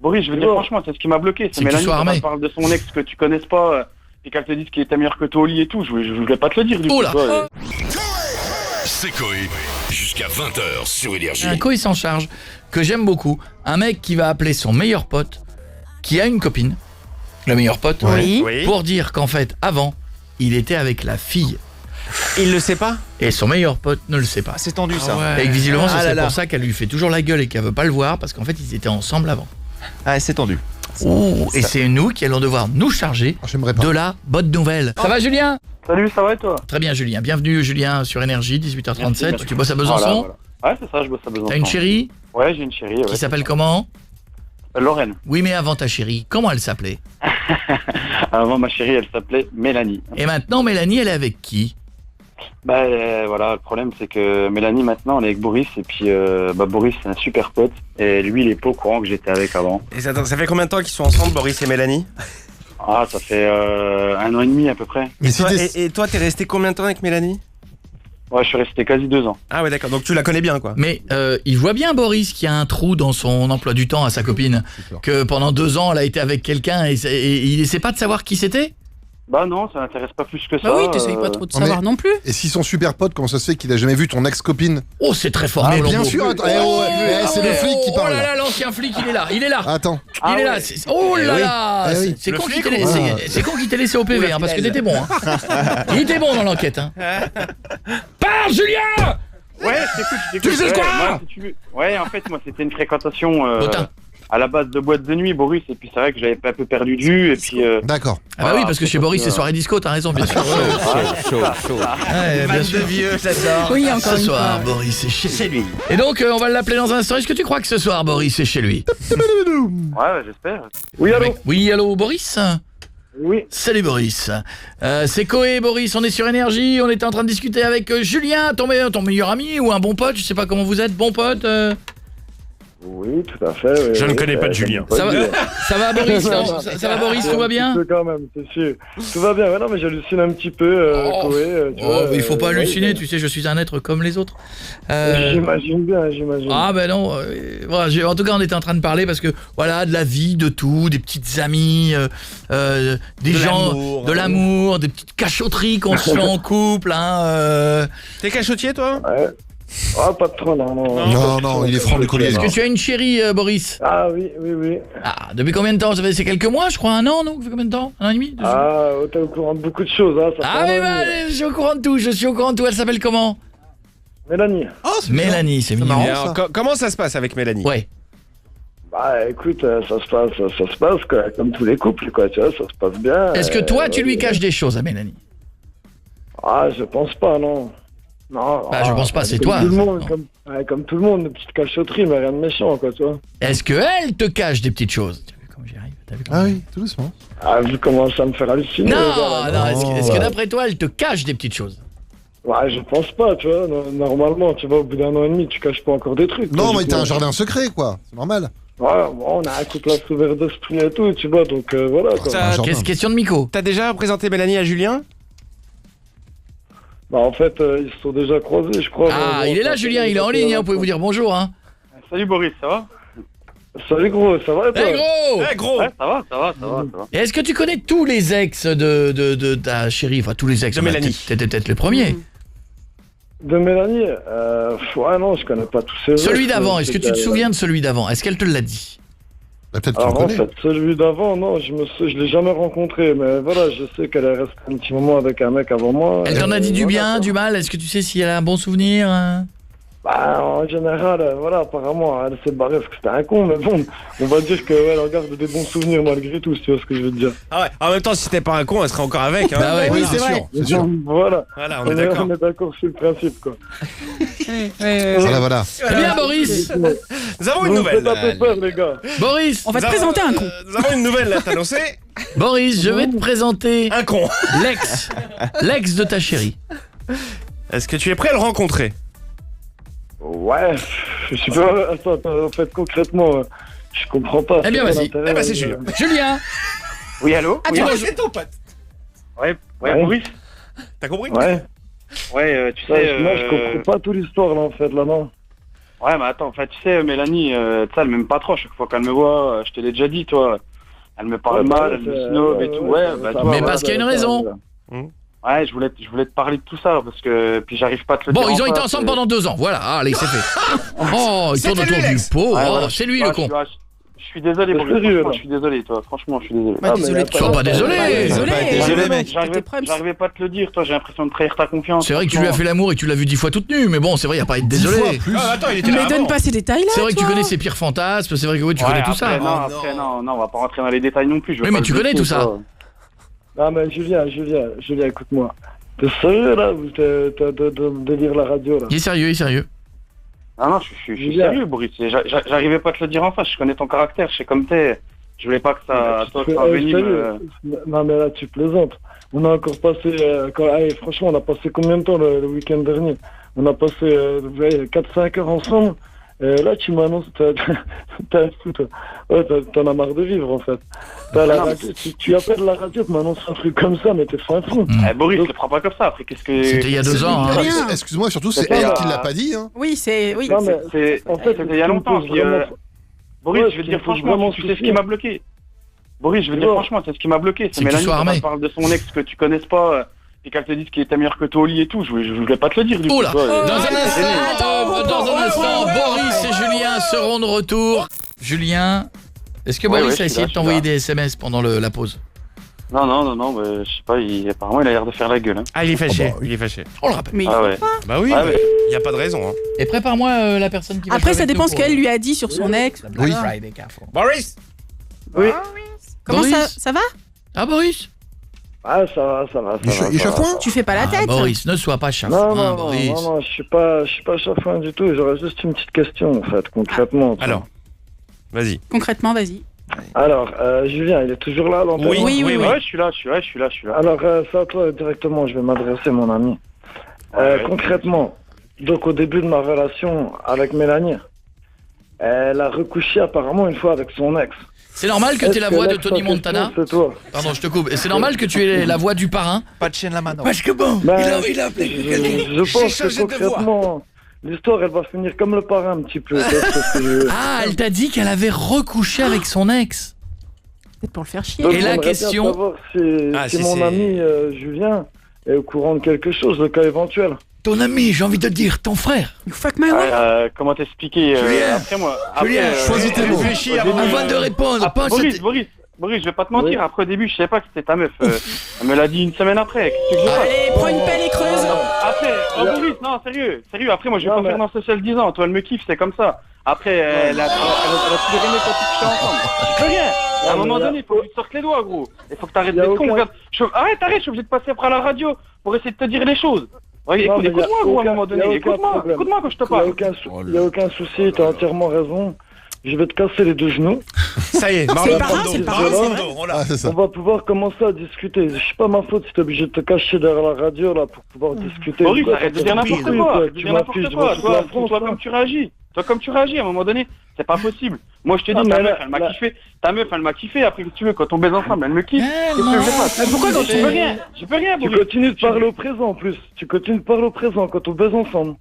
Boris, je veux dire, franchement, c'est ce qui m'a bloqué. C'est Mélanie, quand elle parle de son ex que tu connaisses pas, et qu'elle te dise qu'il était meilleur que toi au lit et tout. Je voulais pas te le dire, du coup. C'est Coé, jusqu'à 20h sur Énergie. Un Coé s'en charge, que j'aime beaucoup. Un mec qui va appeler son meilleur pote, qui a une copine, le meilleur pote, pour dire qu'en fait, avant, il était avec la fille. Il le sait pas? Et son meilleur pote ne le sait pas. C'est tendu ça. Et que visiblement, c'est pour ça qu'elle lui fait toujours la gueule et qu'elle veut pas le voir, parce qu'en fait, ils étaient ensemble avant. Ah, c'est tendu. Et c'est nous qui allons devoir nous charger de la bonne nouvelle. Ça va, Julien? Salut, ça va et toi? Très bien, Julien. Bienvenue, Julien, sur Énergie, 18h37. Tu bosses à Besançon? Ouais, c'est ça, je bosse à Besançon. T'as une chérie? Ouais, j'ai une chérie. Qui s'appelle comment? Lorraine. Oui, mais avant ta chérie, comment elle s'appelait? Avant ma chérie, elle s'appelait Mélanie. Et maintenant, Mélanie, elle est avec qui? Voilà, le problème c'est que Mélanie maintenant elle est avec Boris et puis Boris c'est un super pote et lui il est pas au courant que j'étais avec avant. Et ça fait combien de temps qu'ils sont ensemble, Boris et Mélanie? Ah, ça fait 1 an et demi à peu près. Et toi t'es resté combien de temps avec Mélanie? Ouais, je suis resté quasi 2 ans. Ah ouais, d'accord, donc tu la connais bien quoi. Mais il voit bien, Boris, qu'il y a un trou dans son emploi du temps à sa copine, que pendant 2 ans elle a été avec quelqu'un et il essaie pas de savoir qui c'était? Bah non, ça m'intéresse pas plus que ça. Bah oui, t'essayes pas trop de savoir non plus. Et si son super pote, comment ça se fait qu'il a jamais vu ton ex-copine? Oh, c'est très fort. Mais bien sûr, c'est le flic qui parle. Oh là là, l'ancien flic, il est là. Attends. Il est là. Oh là là. C'est con qu'il t'ait laissé au PV, parce que t'étais bon. Il était bon dans l'enquête. Parle, Julien! Ouais, tu sais quoi? Ouais, en fait, moi, c'était une fréquentation à la base de boîte de nuit, Boris, et puis c'est vrai que j'avais un peu perdu de vue, et puis... D'accord. Ah bah oui, parce que chez Boris, c'est soirée disco, t'as raison, bien sûr. Chaud. Bien sûr. Vieux, ça sort. Oui, encore Ce une soir, fois. Boris est chez lui. Et donc, on va l'appeler dans un instant. Est-ce que tu crois que ce soir, Boris est chez lui? Ouais, j'espère. Oui, allô? Oui, allô, Boris? Oui. Salut Boris, c'est Coé, Boris, on est sur Énergie, on était en train de discuter avec Julien, ton meilleur ami ou un bon pote, je sais pas comment vous êtes, bon pote Oui, tout à fait. Je ne connais pas de Julien. Ça va Boris, ça va Boris, tout va bien? Quand même, c'est sûr. Tout va bien, ouais, non mais j'hallucine un petit peu, Coé. Il faut pas halluciner, tu sais, je suis un être comme les autres. J'imagine bien. Ah ben non, voilà, en tout cas on était en train de parler parce que voilà, de la vie, de tout, des petites amies, des gens, de l'amour, des petites cachotteries qu'on se fait en couple. T'es cachotier toi? Ouais. Ah, pas de trop, Non, il est franc du collier. Est-ce que tu as une chérie, Boris? Ah oui. Ah, depuis combien de temps? Ça fait c'est quelques mois, je crois, 1 an, non? Ça fait combien de temps? 1 an et demi? Ah, t'es au courant de beaucoup de choses, hein. Je suis au courant de tout, elle s'appelle comment? Mélanie. Oh, Mélanie, c'est mignon. Alors, comment ça se passe avec Mélanie? Ouais. Bah écoute, ça se passe quoi, comme tous les couples, quoi, tu vois, ça se passe bien. Est-ce que toi, tu lui caches des choses à Mélanie? Ah, je pense pas, non. Non. Bah, je pense pas, c'est toi. Comme tout le monde, une petite cachotterie, mais rien de méchant, quoi, tu vois. Est-ce qu'elle te cache des petites choses? T'as vu comment j'y arrive? Ah oui, tout doucement. Ah, vu comment ça me fait halluciner. Non, est-ce que d'après toi, elle te cache des petites choses? Ouais, je pense pas, tu vois. Normalement, tu vois, au bout d'1 an et demi, tu caches pas encore des trucs. Non, mais t'as un jardin secret, quoi. C'est normal. Ouais, bon, on a un couple assez ouvert d'esprit et tout, tu vois, donc voilà, quoi. Question de Miko. T'as déjà présenté Mélanie à Julien? Bah en fait, ils se sont déjà croisés, je crois. Ah, il est là, Julien, il est en ligne, vous pouvez vous dire bonjour, hein. Salut Boris, ça va? Salut gros, ça va et toi? Hey gros! Ouais, ça va. Et est-ce que tu connais tous les ex de ta chérie? Enfin, tous les ex de Mélanie. T'étais peut-être le premier. De Mélanie? Ouais, non, je connais pas tous ces ex. Celui d'avant, est-ce que tu te souviens de celui d'avant? Est-ce qu'elle te l'a dit? Bah, peut-être que Alors tu en le connais. fait, celui d'avant, non, je l'ai jamais rencontré, mais voilà, je sais qu'elle est restée un petit moment avec un mec avant moi. Elle t'en a dit du bien, du mal? Est-ce que tu sais si elle a un bon souvenir? Bah, en général, voilà, apparemment, elle s'est barrée parce que c'était un con, mais bon, on va dire qu'elle regarde des bons souvenirs malgré tout, si tu vois ce que je veux te dire. Ah ouais, en même temps, si t'es pas un con, elle serait encore avec, hein. Bah ouais, Oui, c'est c'est sûr. Voilà, on est d'accord. On est d'accord sur le principe, quoi. Voilà. Eh bien, Boris, Nous avons une Vous me nouvelle. faites un peu peur, les gars. Boris, On va te présenter un con. Nous avons une nouvelle à t'annoncer. Boris, je vais te présenter Un con. l'ex de ta chérie. Est-ce que tu es prêt à le rencontrer? Ouais, je suis pas... Attends, en fait, concrètement, je comprends pas. Eh bien, vas-y. Eh ben, c'est Julien. Julien. Oui, allô? Ah, Oui, toi, C'est ton pote. ouais, Ouais. Boris? T'as compris? Ouais. Ouais, tu sais... Ouais, moi, je comprends pas toute l'histoire, là, en fait, là, non. Ouais, mais attends, en fait, tu sais, Mélanie, elle m'aime pas trop. Chaque fois qu'elle me voit, je te l'ai déjà dit, toi. Elle me parle mal, elle me snob et tout. Ouais, bah, toi, Mais parce qu'il y a une raison. Ouais, je voulais te parler de tout ça parce que puis j'arrive pas à te le dire. Bon, ils ont été face, ensemble pendant 2 ans. Voilà, allez, c'est fait. Oh, il tourne autour du pot. Ouais, Oh, voilà. c'est lui le con. Je suis désolé, Boris. Franchement, je suis désolé, toi. Franchement, je suis désolé. Bah, désolé. Sois pas désolé. Désolé, mec. J'arrivais pas à te le dire, toi. J'ai l'impression de trahir ta confiance. C'est vrai que tu lui as fait l'amour et que tu l'as vu 10 fois toute nue, mais bon, c'est vrai, y a pas à être désolé. Ah, attends, il était là Mais donne avant. pas ces détails-là. C'est vrai que tu toi. connais ses pires fantasmes, c'est vrai que oui, tu connais tout ça. Non, on va pas rentrer dans les détails non plus. Oui, mais tu connais tout ça. Non, mais Julien, écoute-moi. T'es sérieux, là, ou t'as de lire la radio, là? Il est sérieux. Non, je suis sérieux, Boris. J'arrivais pas à te le dire en face. Je connais ton caractère, je sais comme t'es. Je voulais pas que ça envenime. Non, mais là, tu plaisantes. On a encore passé... franchement, on a passé combien de temps le week-end dernier? On a passé 4-5 heures ensemble. Là, tu m'annonces... T'es un fou, toi. Ouais, t'en as marre de vivre, en fait. Tu appelles la radio, tu m'annonces un truc comme ça, mais t'es fin fou. Boris, le prends pas comme ça. Après, qu'est-ce que... C'était il y a 2 ans. Hein. Rien. Excuse-moi, surtout, c'est elle qui l'a pas dit. Hein. Oui, c'est... Oui. Non, mais En fait, c'était il y a longtemps. Boris, je veux dire franchement, tu sais ce qui m'a bloqué. Boris, je veux dire franchement, c'est ce qui m'a bloqué. C'est Mélanie qui parle de son ex que tu connaisses pas et qu'elle te dise qu'il était meilleur que toi au lit et tout. Je voulais pas te le dire du coup. Oh là. Dans un instant, Boris et Julien seront de retour. Julien, est-ce que Boris a essayé de t'envoyer des SMS pendant la pause? Non, je sais pas, apparemment il a l'air de faire la gueule. Hein. Ah, il est fâché, il est fâché. On le rappelle. Mais Ah ouais. Bah oui, il y a pas de raison. Hein. Et prépare-moi la personne qui va après, jouer ça avec dépend nous ce pour qu'elle lui a dit sur son ex. Black Oui. Friday Carrefour. Boris. Oui. Comment Boris ça va? Ah, Boris? Ah, ça va. Il est chafouin? Tu fais pas la tête. Boris, ne sois pas chafouin, Non, Boris. je suis pas chafouin du tout. J'aurais juste une petite question, en fait, concrètement. Alors, vas-y. Concrètement, vas-y. Alors, Julien, il est toujours là, l'antenne? Oui. Ouais, je suis là. Alors, c'est à toi directement, je vais m'adresser, mon ami. Concrètement, donc au début de ma relation avec Mélanie, elle a recouché apparemment une fois avec son ex. C'est normal que tu aies la voix de Tony L'ex en Montana? question, c'est toi. Pardon, je te coupe. Et c'est normal que tu aies la voix du parrain? Pas de chaîne la mano. Parce que bon, Ben, il a appelé quelqu'un. Je pense changé que de voix. concrètement, l'histoire, elle va finir comme le parrain un petit peu. Ah, elle t'a dit qu'elle avait recouché avec son ex. Peut-être pour le faire chier. Donc, Et la j'aimerais bien question- savoir si si mon c'est- ami Julien est au courant de quelque chose, le cas éventuel. Ton ami, j'ai envie de te dire, ton frère. You fuck my wife. Comment t'expliquer Julien, après moi. Julien, choisis tes mots. Réfléchis Avant de répondre, pense à tes- Boris, je vais pas te mentir. Oui. Après au début, je savais pas que c'était ta meuf. Elle me l'a dit une semaine après. Qu'est-ce que je fasse Allez, prends une pelle et creuse. Après, Boris, non, sérieux. Après, moi, je vais Non, pas mais- faire dans social 10 ans. Toi, elle me kiffe, c'est comme ça. Après, elle a tout donné quand tu couchais ensemble. Je peux rien. À un moment donné, il faut que tu te sortes les doigts, gros. Il faut que t'arrêtes Y a d'être con. aucun- Regarde, arrête, je suis obligé de passer après à la radio pour essayer de te dire les choses. Ouais, Non, mais écoute-moi, y a gros, à un aucun- moment donné. y a aucun problème. Écoute-moi quand je te Il n'y parle. a aucun souci, tu as entièrement raison. Je vais te casser les 2 genoux. Ça y est, C'est Marlon le parrain, Brando. c'est le parrain, Marlon c'est Brando, voilà. Ah, c'est ça. On va pouvoir commencer à discuter. C'est pas ma faute si t'es obligé de te cacher derrière la radio là pour pouvoir discuter. Boris, Quoi, arrête de t'as dire fait n'importe pire, quoi. Tu m'affiches devant toute la France. Toi, là. comme tu réagis. À un moment donné, c'est pas possible. Moi, je te Ah, dis, mais ta là- meuf, elle m'a là- kiffé. Ta meuf, elle m'a kiffé. Après, qu'est-ce que tu veux, quand on baise ensemble, elle me kiffe. Qu'est-ce que je fasse Mais pourquoi quand Je peux rien. Je peux rien, Tu Boris. continues de parler au présent en plus. Tu continues de parler au présent quand on baise ensemble.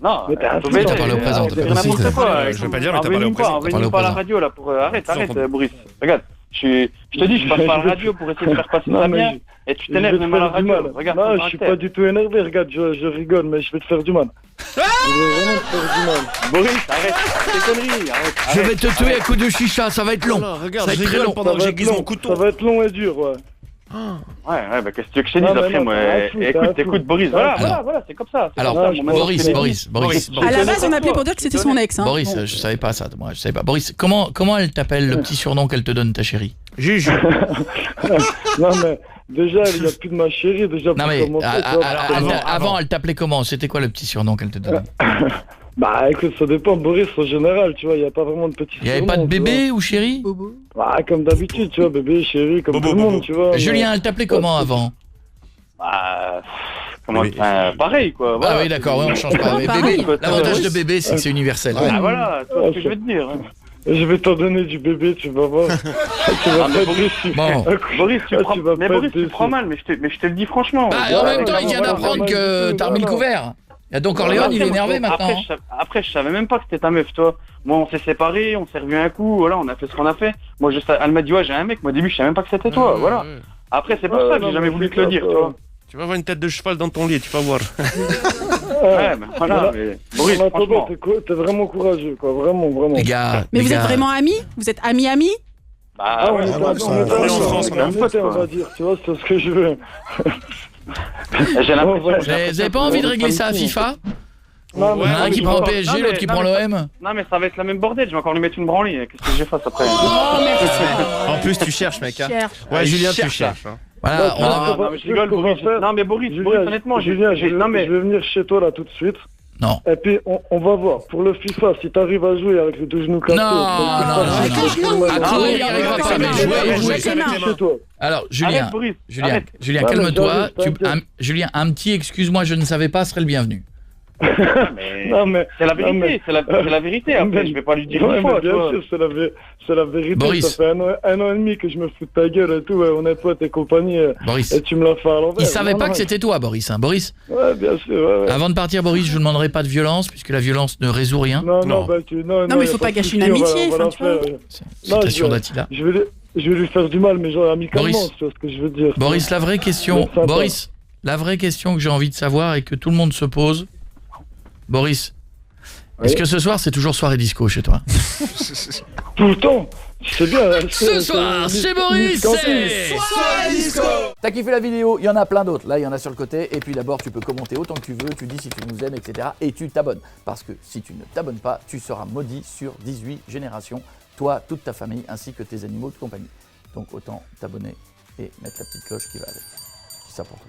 Non, Mais t'es un faut fou, baiser, t'en parles au présent, arrête t'as de pas dire dit. n'importe quoi. Je veux pas dire, mais t'as parlé au Envoie-nous présent. envoie-nous Parle au pas à la présent. radio là pour arrête, entendu. Boris. Regarde, je te dis, je passe par la radio pour essayer de faire passer Non, ça mais bien. Et tu Je vais t'énerves te même à la faire du radio. mal. Regarde, Non, ton je suis caractère. pas du tout énervé. Regarde, je rigole, mais je vais te faire du mal. Je vais vraiment te faire du mal. Boris, arrête tes conneries. Je vais te tuer à coups de chicha, ça va être long. Regarde, Ça va je être très rigole long. pendant que va être j'aiguise mon long. couteau. Ça va être long et dur, ouais. Ouais, bah qu'est-ce que tu veux que je te Non, dise mais après, non, moi t'as un fou, t'as un Écoute, fou. Boris, Alors- voilà, c'est comme ça. c'est Alors, comme ça, mon maintenant, Boris, c'est- Boris. À la base, on appelait pour dire que c'était son ex. Hein. Boris, Bon. je savais pas ça, moi, je savais pas. Boris, comment elle t'appelle, le petit surnom qu'elle te donne, ta chérie? Juge. Non, mais déjà, il n'y a plus de ma chérie. Déjà, Non pour mais, commencer, tu vois, avant, elle t'appelait comment? C'était quoi le petit surnom qu'elle te donnait? Bah écoute, ça dépend, Boris, en général, tu vois, il n'y a pas vraiment de petits Il y avait pas de surnoms, tu bébé ou chérie? Bobo. vois. Bah, comme d'habitude, tu vois, bébé, chérie, comme Bobo, tout le monde, bobo. tu vois. Julien, elle t'appelait comment avant? Bah, comment Oui. pareil, quoi. Ah Voilà. oui, d'accord, ouais, on change pas. Mais Pareil. bébé, l'avantage de bébé, c'est que c'est universel. Ouais. Ah voilà, c'est ce que je veux te dire. Je vais t'en donner du bébé, tu vas voir. Tu vas Ah, mais pas être Boris, déçu. Bon. Boris, tu Ah, prends, tu vas mais pas Boris, être tu déçu. prends mal, mais je te le dis franchement. Bah, en Voilà, même temps, il vient voilà, d'apprendre voilà, que voilà, t'as remis le voilà. couvert. Et donc Orléans, il est énervé maintenant. Après, je savais même pas que c'était ta meuf, toi. Moi, on s'est séparés, on s'est revu un coup, voilà, on a fait ce qu'on a fait. Moi, elle m'a dit, ouais, j'ai un mec. Moi, au début, je savais même pas que c'était toi, voilà. Après, c'est pour ça que j'ai jamais voulu te le dire, toi. Tu vas avoir une tête de cheval dans ton lit, tu vas voir. Ouais, mais voilà, mais Boris, franchement. T'es vraiment courageux, quoi, vraiment, vraiment. Les gars, Mais les vous êtes gars. vraiment amis? Vous êtes amis? Bah, ouais, on est en France, on va dire, tu vois, c'est ce que je veux. j'ai l'impression. Vous avez pas envie de régler ça à FIFA? Non, Il y en a un qui prend le Non, PSG, mais- l'autre qui non, prend mais- l'OM. Non, mais ça va être la même bordel, je vais encore lui mettre une branlée. Qu'est-ce que j'ai fasse après? En plus, tu cherches, mec. Hein. Cher. Ouais, Julien, tu cherche, cherches. Hein. Voilà, on a... Non, mais je rigole, Boris. Non, mais Boris, honnêtement, Julien, non, mais. je vais venir chez toi là tout de suite. Non. Et puis on va voir. Pour le FIFA, si t'arrives à jouer avec les deux genoux cassés. Non. Ah, il arrivera avec ça, mais jouer. Chez toi. Alors, Julien, Arrête, Boris. Julien, Arrête. Julien, Ouais, mais calme-toi. t'inquiète. Julien, un petit excuse-moi, je ne savais pas serait le bienvenu. Mais Non, mais. c'est la non, vérité, mais- c'est la vérité. Après, je vais pas lui dire Ouais, une fois. mais tu bien vois. sûr, c'est la vérité. Boris. Ça fait un an et demi que je me fous de ta gueule et tout. Ouais, on est potes et compagnie. Boris, Et tu me l'as fait à l'envers. il savait pas Non, que c'était toi, Boris. Hein. Boris, Ouais, bien sûr. Ouais, ouais. avant de partir, Boris, je ne demanderai pas de violence, puisque la violence ne résout rien. Non, Non. non, bah tu. Non, mais y faut a pas de gâcher une souci, on va- amitié, on va enfin, la tu vois. faire. Citation je- d'Attila. Je vais lui faire du mal, mais genre amicalement, Boris. tu vois ce que je veux dire. Boris, la vraie question, Mais ça va. Boris, la vraie question que j'ai envie de savoir et que tout le monde se pose, Boris, est-ce que ce soir c'est toujours soirée disco chez toi? Tout le temps. C'est bien. Ce soir, chez Boris, c'est soirée disco. T'as kiffé la vidéo? Il y en a plein d'autres. Là, il y en a sur le côté. Et puis d'abord, tu peux commenter autant que tu veux. Tu dis si tu nous aimes, etc. Et tu t'abonnes. Parce que si tu ne t'abonnes pas, tu seras maudit sur 18 générations. Toi, toute ta famille, ainsi que tes animaux de compagnie. Donc autant t'abonner et mettre la petite cloche qui va avec. C'est ça pour toi.